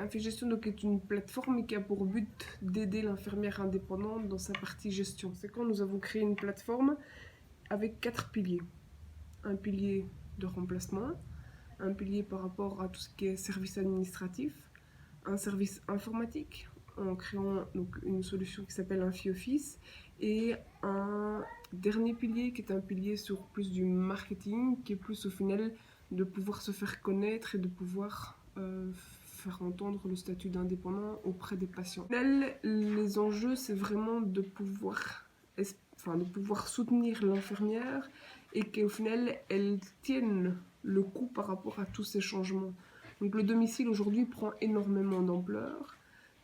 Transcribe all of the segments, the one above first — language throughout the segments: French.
Infigestion donc, est une plateforme qui a pour but d'aider l'infirmière indépendante dans sa partie gestion. C'est quand nous avons créé une plateforme avec 4 piliers. Un pilier de remplacement, un pilier par rapport à tout ce qui est service administratif, un service informatique en créant donc une solution qui s'appelle InfiOffice et un dernier pilier qui est un pilier sur plus du marketing qui est plus au final de pouvoir se faire connaître et de pouvoir faire entendre le statut d'indépendant auprès des patients. Au final, les enjeux, c'est vraiment de pouvoir soutenir l'infirmière et qu'au final, elle tienne le coup par rapport à tous ces changements. Donc le domicile aujourd'hui prend énormément d'ampleur.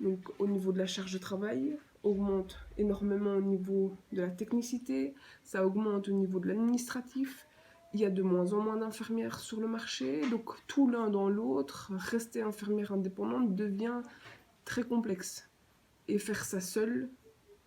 Donc au niveau de la charge de travail, augmente énormément au niveau de la technicité, ça augmente au niveau de l'administratif. Il y a de moins en moins d'infirmières sur le marché, donc tout l'un dans l'autre, rester infirmière indépendante devient très complexe. Et faire ça seule,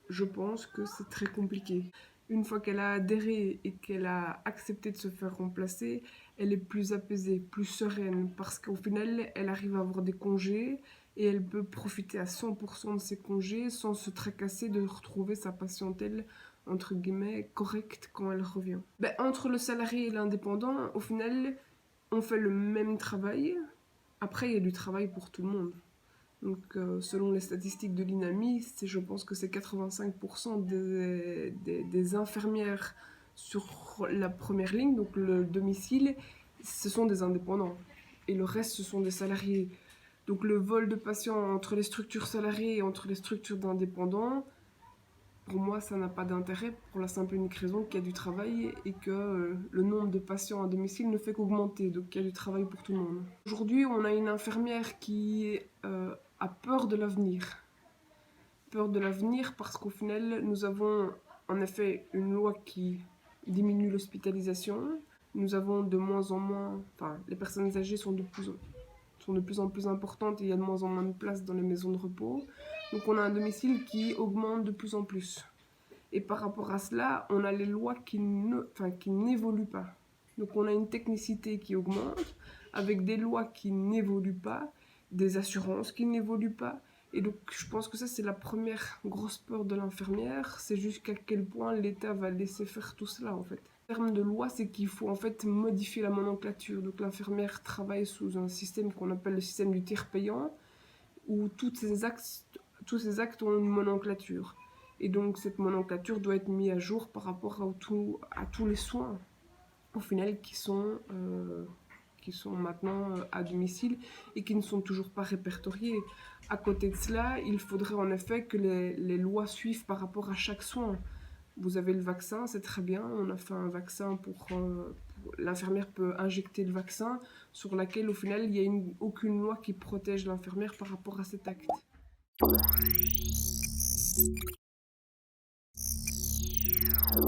je pense que c'est très compliqué. Une fois qu'elle a adhéré et qu'elle a accepté de se faire remplacer, elle est plus apaisée, plus sereine, parce qu'au final, elle arrive à avoir des congés et elle peut profiter à 100% de ses congés sans se tracasser de retrouver sa patientèle entre guillemets correcte quand elle revient. Entre le salarié et l'indépendant, au final, on fait le même travail. Après, il y a du travail pour tout le monde. Donc, selon les statistiques de l'INAMI, je pense que c'est 85% des infirmières sur la première ligne, donc le domicile, ce sont des indépendants. Et le reste, ce sont des salariés. Donc, le vol de patients entre les structures salariées et entre les structures d'indépendants, pour moi, ça n'a pas d'intérêt pour la simple et unique raison qu'il y a du travail et que le nombre de patients à domicile ne fait qu'augmenter. Donc, il y a du travail pour tout le monde. Aujourd'hui, on a une infirmière qui a peur de l'avenir. Peur de l'avenir parce qu'au final, nous avons en effet une loi qui diminue l'hospitalisation. Nous avons de moins en moins... Enfin, les personnes âgées sont de plus en plus importantes et il y a de moins en moins de place dans les maisons de repos. Donc on a un domicile qui augmente de plus en plus. Et par rapport à cela, on a les lois qui n'évoluent pas. Donc on a une technicité qui augmente, avec des lois qui n'évoluent pas, des assurances qui n'évoluent pas. Et donc je pense que ça c'est la première grosse peur de l'infirmière, c'est jusqu'à quel point l'État va laisser faire tout cela en fait. En termes de loi, c'est qu'il faut en fait modifier la nomenclature. Donc l'infirmière travaille sous un système qu'on appelle le système du tiers payant, où tous ces actes ont une nomenclature. Et donc cette nomenclature doit être mise à jour par rapport à tous les soins, au final, qui sont maintenant à domicile et qui ne sont toujours pas répertoriés. À côté de cela, il faudrait en effet que les lois suivent par rapport à chaque soin. Vous avez le vaccin, c'est très bien, on a fait un vaccin l'infirmière peut injecter le vaccin, sur laquelle au final il n'y a aucune loi qui protège l'infirmière par rapport à cet acte.